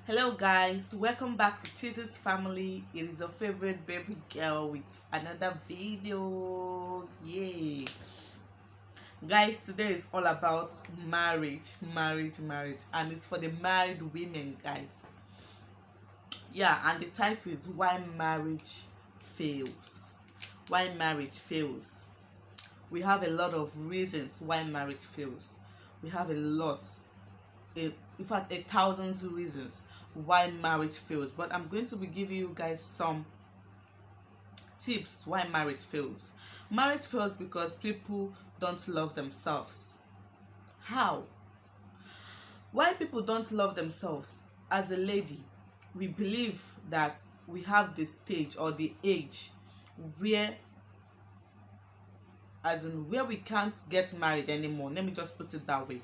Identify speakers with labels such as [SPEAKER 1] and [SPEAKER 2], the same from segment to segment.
[SPEAKER 1] Hello guys, welcome back to Cheese's family. It is your favorite baby girl with another video. Yay! Guys, today is all about marriage, and it's for the married women, guys. Yeah, and the title is Why Marriage Fails. Why marriage fails. We have a lot of reasons why marriage fails. We have a lot, in fact, a thousands of reasons why marriage fails, but I'm going to be giving you guys some tips why marriage fails. Marriage fails because people don't love themselves. How? Why people don't love themselves? As a lady, we believe that we have the stage or the age where where we can't get married anymore. Let me just put it that way.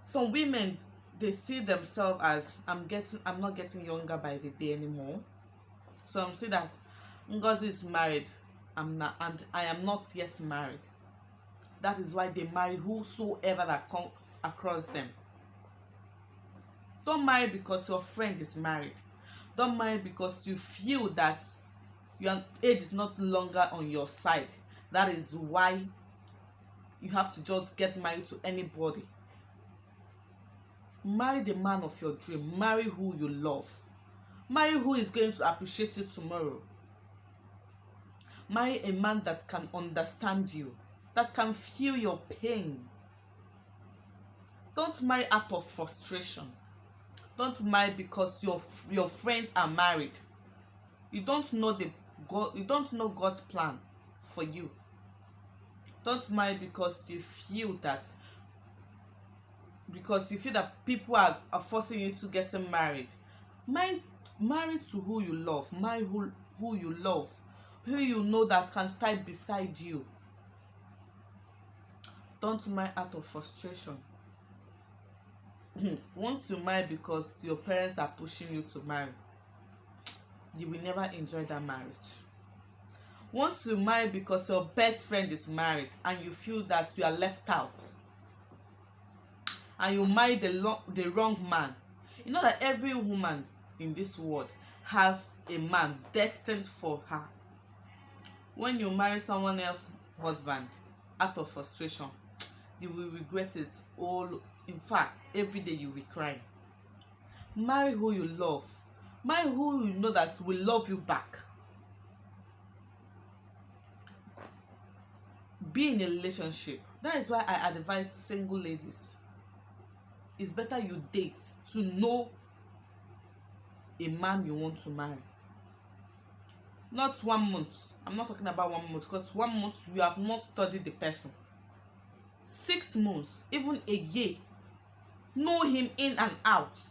[SPEAKER 1] Some women, they see themselves as I'm not getting younger by the day anymore. Some say that Ngozi is married, I'm not, and I am not yet married. That is why they marry whosoever that come across them. Don't marry because your friend is married. Don't marry because you feel that your age is not longer on your side. That is why you have to just get married to anybody. Marry the man of your dream. Marry who you love. Marry who is going to appreciate you tomorrow. Marry a man that can understand you, that can feel your pain. Don't marry out of frustration. Don't marry because your friends are married. You don't know God's plan for you. Don't marry because you feel that people are forcing you to get married. Marry to who you love. Marry who you love, who you know that can stand beside you. Don't marry out of frustration. Once you marry because your parents are pushing you to marry, you will never enjoy that marriage. Once you marry because your best friend is married and you feel that you are left out, and you marry the wrong man. You know that every woman in this world have a man destined for her. When you marry someone else's husband out of frustration, you will regret it all. In fact, every day you will cry. Marry who you love. Marry who you know that will love you back. Be in a relationship. That is why I advise single ladies, it's better you date to know a man you want to marry. Not 1 month. I'm not talking about 1 month, because 1 month you have not studied the person. 6 months, even a year. Know him in and out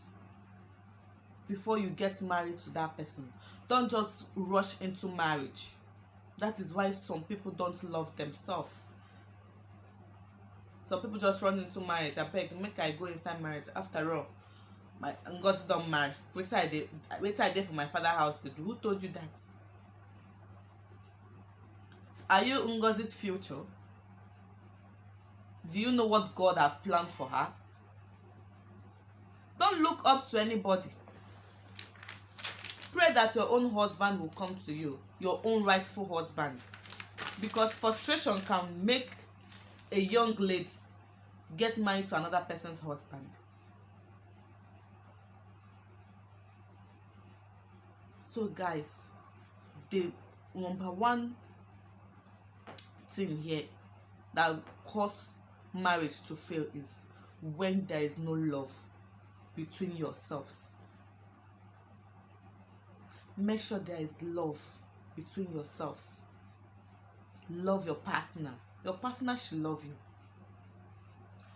[SPEAKER 1] before you get married to that person. Don't just rush into marriage. That is why some people don't love themselves. Some people just run into marriage. I beg, make I go inside marriage. After all, my Ngozi don't marry. Wait till I did for my father's house to do. Who told you that? Are you Ngozi's future? Do you know what God has planned for her? Don't look up to anybody. Pray that your own husband will come to you, your own rightful husband. Because frustration can make a young lady get married to another person's husband. So guys, the number one thing here that cause marriage to fail is when there is no love between yourselves. Make sure there is love between yourselves. Love your partner. Your partner should love you.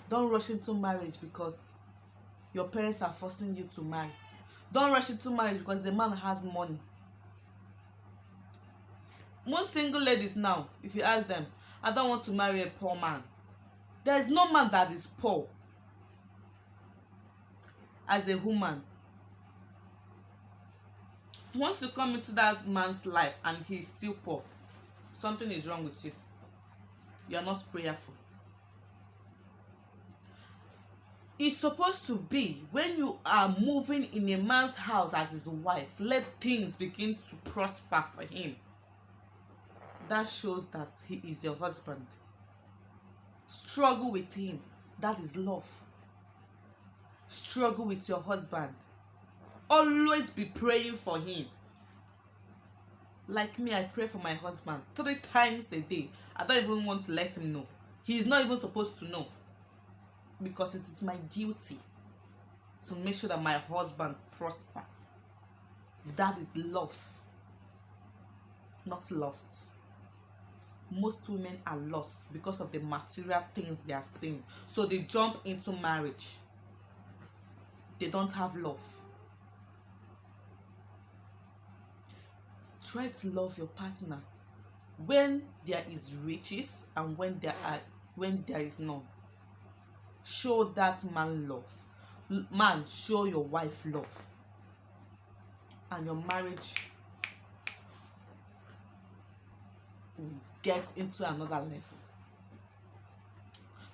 [SPEAKER 1] Don't rush into marriage because your parents are forcing you to marry. Don't rush into marriage because the man has money. Most single ladies now, if you ask them, I don't want to marry a poor man. There is no man that is poor. As a woman, once you come into that man's life and he's still poor, something is wrong with you. You are not prayerful. It's supposed to be when you are moving in a man's house as his wife, let things begin to prosper for him. That shows that he is your husband. Struggle with him. That is love. Struggle with your husband. Always be praying for him. Like me, I pray for my husband 3 times a day. I don't even want to let him know. He is not even supposed to know. Because it is my duty to make sure that my husband prosper. That is love, not lust. Most women are lost because of the material things they are seeing. So they jump into marriage. They don't have love. Try to love your partner when there is riches and when there is none. Show that man love. Man, show your wife love. And your marriage will get into another level.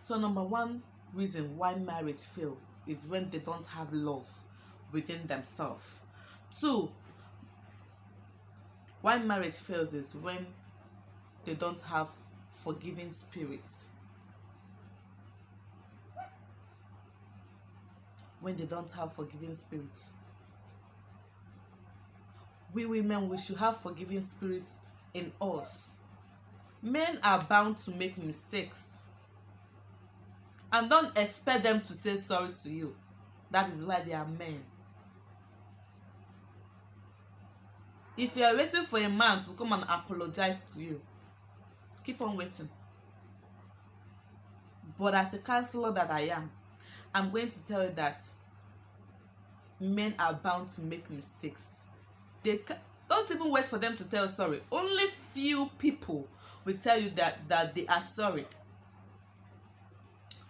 [SPEAKER 1] So number 1 reason why marriage fails is when they don't have love within themselves. 2, why marriage fails is when they don't have forgiving spirits. When they don't have forgiving spirits. We women, we should have forgiving spirits in us. Men are bound to make mistakes. And don't expect them to say sorry to you. That is why they are men. If you are waiting for a man to come and apologize to you, keep on waiting. But as a counselor that I am, I'm going to tell you that men are bound to make mistakes. Don't even wait for them to tell sorry. Only few people will tell you that they are sorry.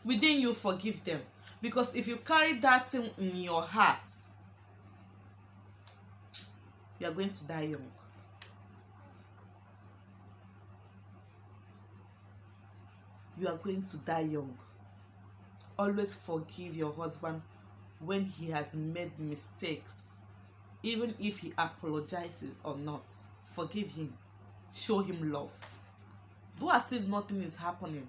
[SPEAKER 1] Within you, forgive them. Because if you carry that thing in your heart, you are going to die young. You are going to die young. Always forgive your husband when he has made mistakes. Even if he apologizes or not, forgive him. Show him love. Do as if nothing is happening.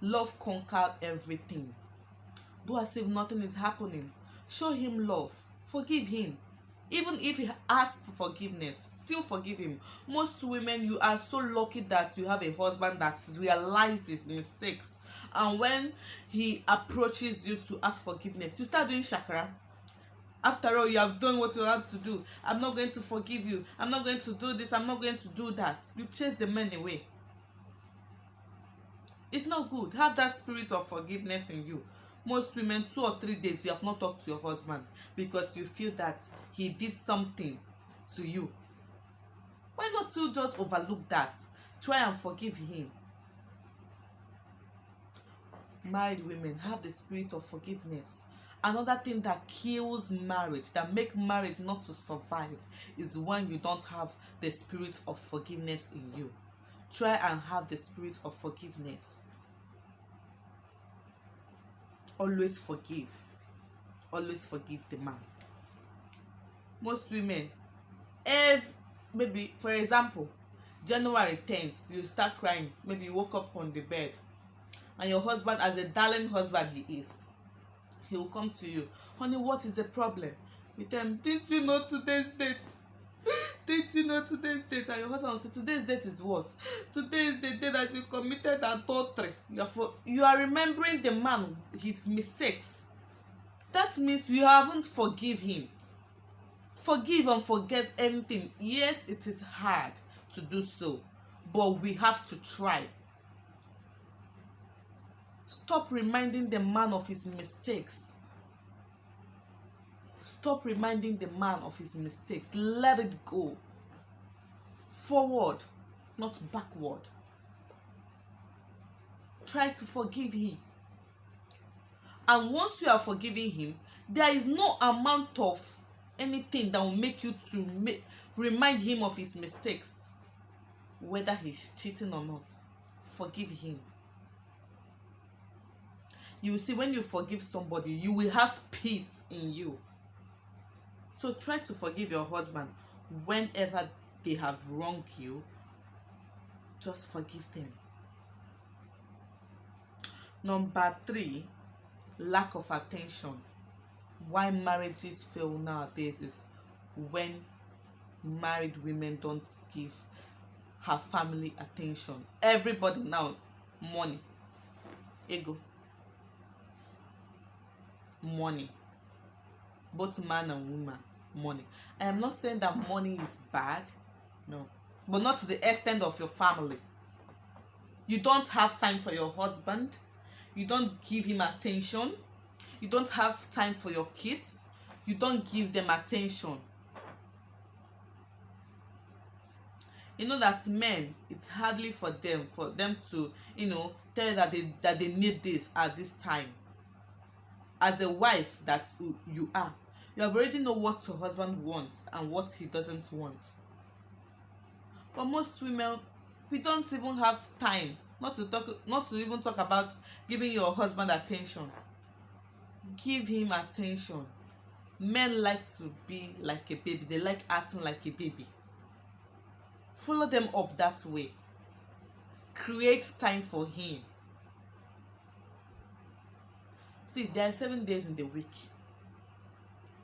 [SPEAKER 1] Love conquers everything. Do as if nothing is happening. Show him love. Forgive him. Even if he asks for forgiveness, still forgive him. Most women, you are so lucky that you have a husband that realizes mistakes. And when he approaches you to ask forgiveness, you start doing shakara. After all, you have done what you have to do. I'm not going to forgive you. I'm not going to do this. I'm not going to do that. You chase the men away. It's not good. Have that spirit of forgiveness in you. Most women, 2 or 3 days, you have not talked to your husband because you feel that he did something to you. Why not you just overlook that? Try and forgive him. Married women, have the spirit of forgiveness. Another thing that kills marriage, that make marriage not to survive, is when you don't have the spirit of forgiveness in you. Try and have the spirit of forgiveness. Always forgive. Always forgive the man. Most women, maybe, for example, January 10th, you start crying. Maybe you woke up on the bed and your husband, as a darling husband he is, he will come to you. Honey, what is the problem? With them, didn't you know today's date? Didn't you know today's date? And your husband will say, today's date is what? Today is the day that you committed adultery. You are remembering the man, his mistakes. That means you haven't forgive him. Forgive and forget anything. Yes, it is hard to do so, but we have to try. Stop reminding the man of his mistakes. Stop reminding the man of his mistakes. Let it go. Forward, not backward. Try to forgive him. And once you are forgiving him, there is no amount of anything that will make you to remind him of his mistakes. Whether he's cheating or not, forgive him. You will see when you forgive somebody, you will have peace in you. So try to forgive your husband whenever they have wronged you. Just forgive them. Number 3, lack of attention. Why marriages fail nowadays is when married women don't give her family attention. Everybody now, money, ego, money. Both man and woman, money. I am not saying that money is bad, no, but not to the extent of your family. You don't have time for your husband. You don't give him attention. You don't have time for your kids. You don't give them attention. You know that men, it's hardly for them to, tell you that they need this at this time. As a wife that you are, you have already know what your husband wants and what he doesn't want. But most women, we don't even have time, not to even talk about giving your husband attention. Give him attention. Men like to be like a baby. They like acting like a baby. Follow them up that way. Create time for him. See, there are 7 days in the week.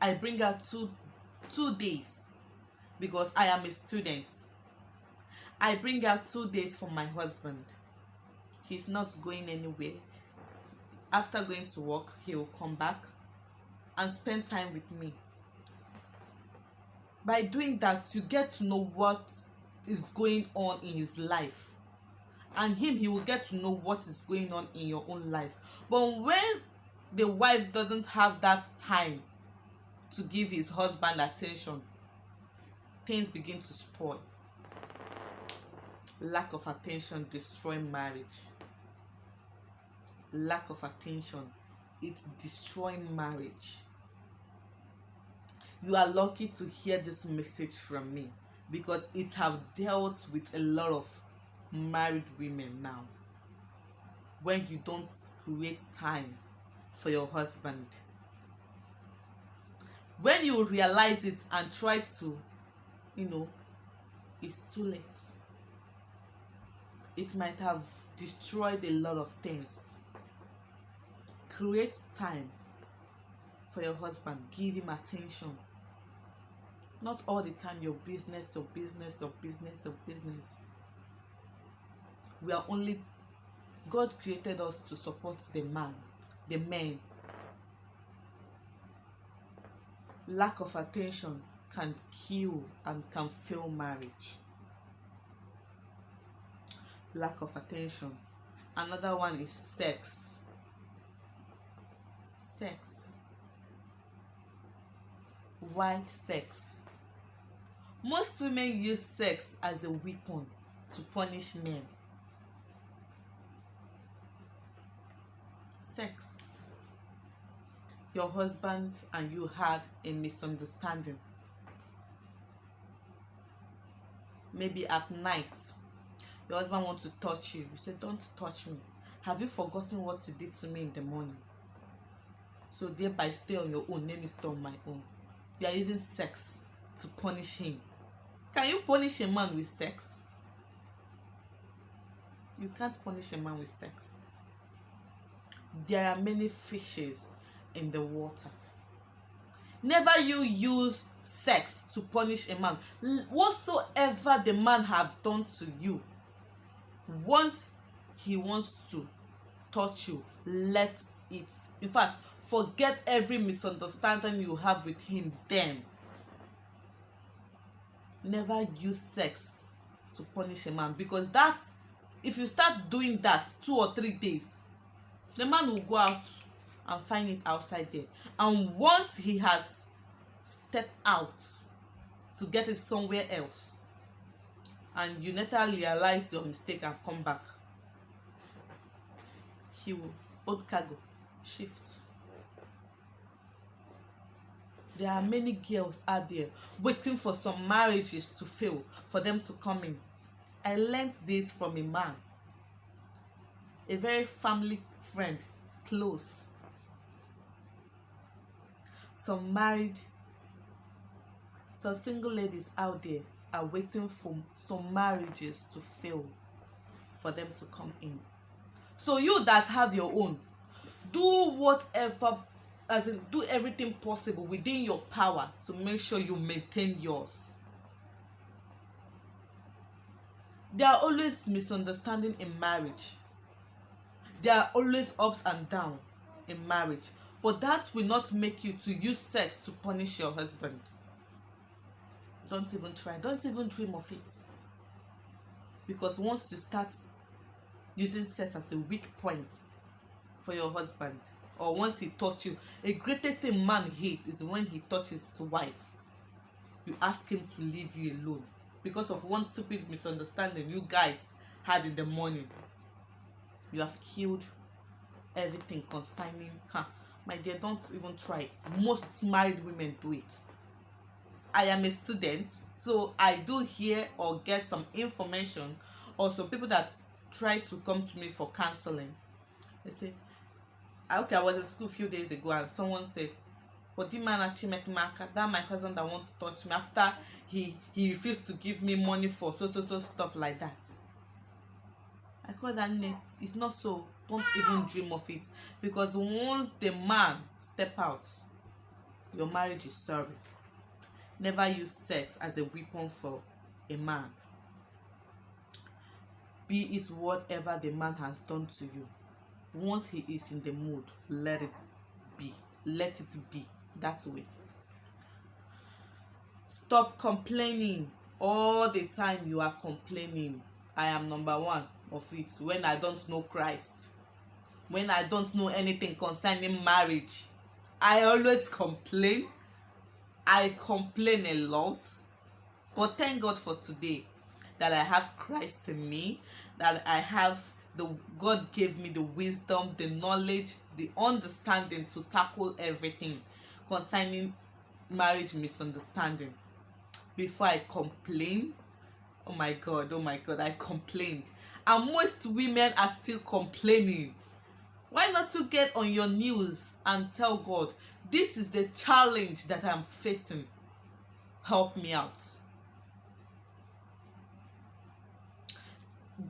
[SPEAKER 1] I bring out two days because I am a student. I bring out 2 days for my husband. He's not going anywhere. After going to work, he will come back and spend time with me. By doing that, you get to know what is going on in his life, and he will get to know what is going on in your own life. But when the wife doesn't have that time to give his husband attention, things begin to spoil. Lack of attention destroys marriage. Lack of attention, it's destroying marriage. You are lucky to hear this message from me because it have dealt with a lot of married women now. When you don't create time for your husband, when you realize it and try to, it's too late. It might have destroyed a lot of things. Create time for your husband. Give him attention. Not all the time your business. We are only, God created us to support the men. Lack of attention can kill and can fail marriage. Lack of attention. Another one is sex. Why sex? Most women use sex as a weapon to punish men. Sex. Your husband and you had a misunderstanding. Maybe at night, your husband wants to touch you. You say, "Don't touch me. Have you forgotten what you did to me in the morning? So thereby stay on your own, let me stay on my own." You are using sex to punish him. Can you punish a man with sex? You can't punish a man with sex. There are many fishes in the water. Never you use sex to punish a man. Whatsoever the man have done to you, once he wants to touch you, let it. In fact, forget every misunderstanding you have with him then. Never use sex to punish a man, because that, if you start doing that 2 or 3 days, the man will go out and find it outside there. And once he has stepped out to get it somewhere else, and you later realize your mistake and come back, he will old cargo shift. There are many girls out there waiting for some marriages to fail for them to come in. I learned this from a man, a very family friend. close. Some single ladies out there are waiting for some marriages to fail for them to come in. So you that have your own, do whatever, as in do everything possible within your power to make sure you maintain yours. There are always misunderstanding in marriage. There are always ups and downs in marriage, but that will not make you to use sex to punish your husband. Don't even try. Don't even dream of it. Because once you start using sex as a weak point for your husband, or once he touches you, a greatest thing man hates is when he touches his wife. You ask him to leave you alone because of one stupid misunderstanding you guys had in the morning. You have killed everything concerning her. My dear, don't even try it. Most married women do it. I am a student, so I do hear or get some information, or some people that try to come to me for counseling. They say, okay, I was in school a few days ago and someone said, that my husband that wants to touch me after he refused to give me money for so stuff like that. I call that name. It's not so. Don't even dream of it, because once the man step out, your marriage is sorry. Never use sex as a weapon for a man. Be it whatever the man has done to you. Once he is in the mood, let it be. Let it be that way. Stop complaining. All the time you are complaining. I am number one of it. When I don't know Christ, when I don't know anything concerning marriage, I always complain. I complain a lot, but thank God for today that I have Christ in me, that I have God gave me the wisdom, the knowledge, the understanding to tackle everything concerning marriage misunderstanding. Before I complain, oh my God, I complained, and most women are still complaining. Why not you get on your knees and tell God, this is the challenge that I'm facing. Help me out.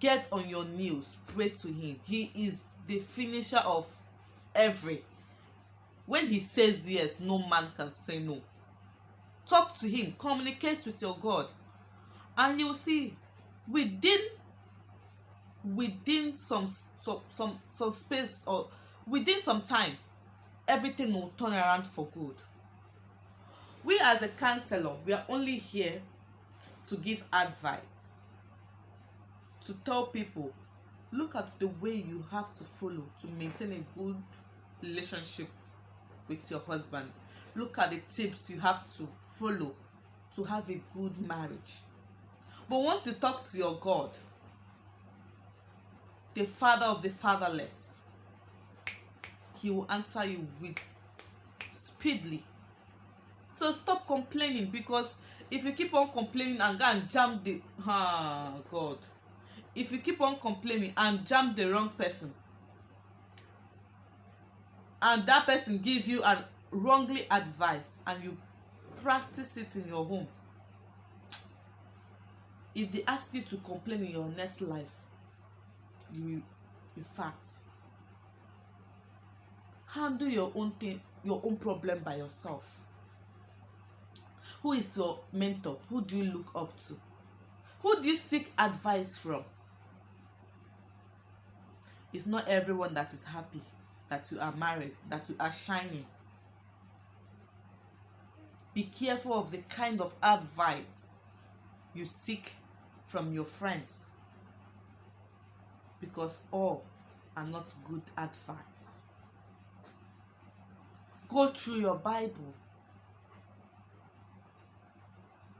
[SPEAKER 1] Get on your knees, pray to him. He is the finisher of every. When he says yes, no man can say no. Talk to him, communicate with your God, and you'll see within some space, or within some time, everything will turn around for good. We as a counselor, we are only here to give advice, to tell people, look at the way you have to follow to maintain a good relationship with your husband. Look at the tips you have to follow to have a good marriage. But once you talk to your God, the father of the fatherless, he will answer you with speedily. So stop complaining, because if you keep on complaining and go and jam the God, if you keep on complaining and jam the wrong person, and that person give you an wrongly advice and you practice it in your home, if they ask you to complain in your next life, you fast. Handle your own thing, your own problem by yourself. Who is your mentor? Who do you look up to? Who do you seek advice from? It's not everyone that is happy that you are married, that you are shining. Be careful of the kind of advice you seek from your friends, because all are not good advice. Go through your Bible.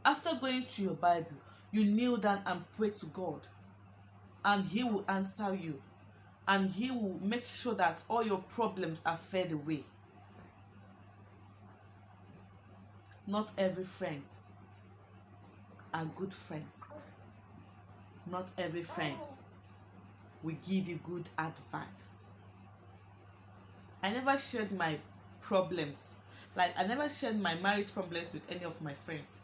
[SPEAKER 1] After going through your Bible, you kneel down and pray to God, and he will answer you, and he will make sure that all your problems are fed away. Not every friends are good friends. Not every friends will give you good advice. I never shared my problems. Like, I never shared my marriage problems with any of my friends,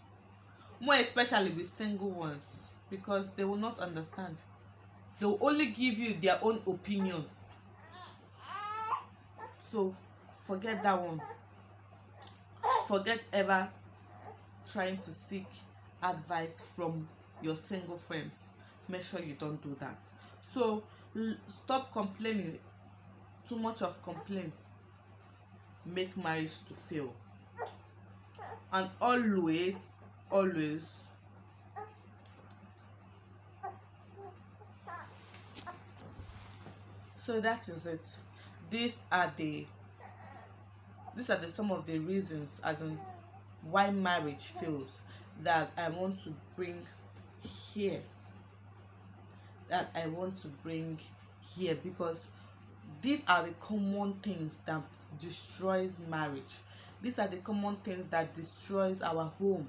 [SPEAKER 1] more especially with single ones, because they will not understand. They will only give you their own opinion. So forget that one. Forget ever trying to seek advice from your single friends. Make sure you don't do that. So stop complaining. Too much of complaint make marriage to fail. And always, always, so that is it. These are the some of the reasons, as in why marriage fails, that I want to bring here. Because these are the common things that destroys marriage. These are the common things that destroys our home.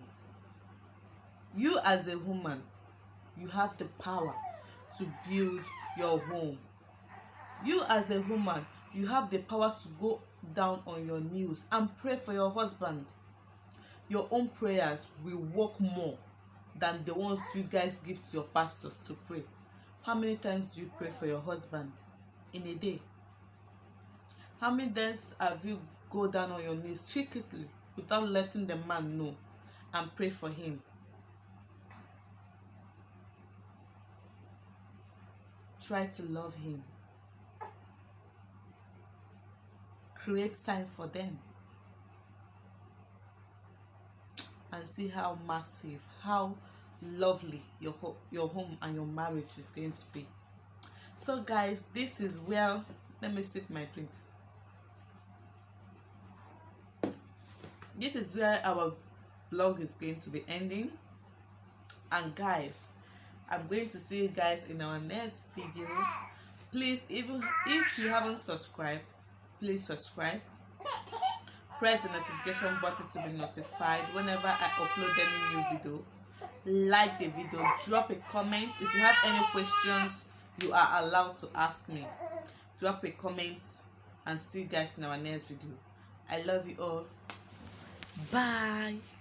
[SPEAKER 1] You as a woman, you have the power to build your home. You as a woman, you have the power to go down on your knees and pray for your husband. Your own prayers will work more than the ones you guys give to your pastors to pray. How many times do you pray for your husband in a day? How many days have you go down on your knees secretly without letting the man know and pray for him? Try to love him. Create time for them. And see how massive, how lovely your home and your marriage is going to be. So guys, this is where, let me sip my drink. This is where our vlog is going to be ending. And guys, I'm going to see you guys in our next video. Please, even if you haven't subscribed, please subscribe. Press the notification button to be notified whenever I upload any new video. Like the video, drop a comment. If you have any questions, you are allowed to ask me. Drop a comment, and see you guys in our next video. I love you all. Bye.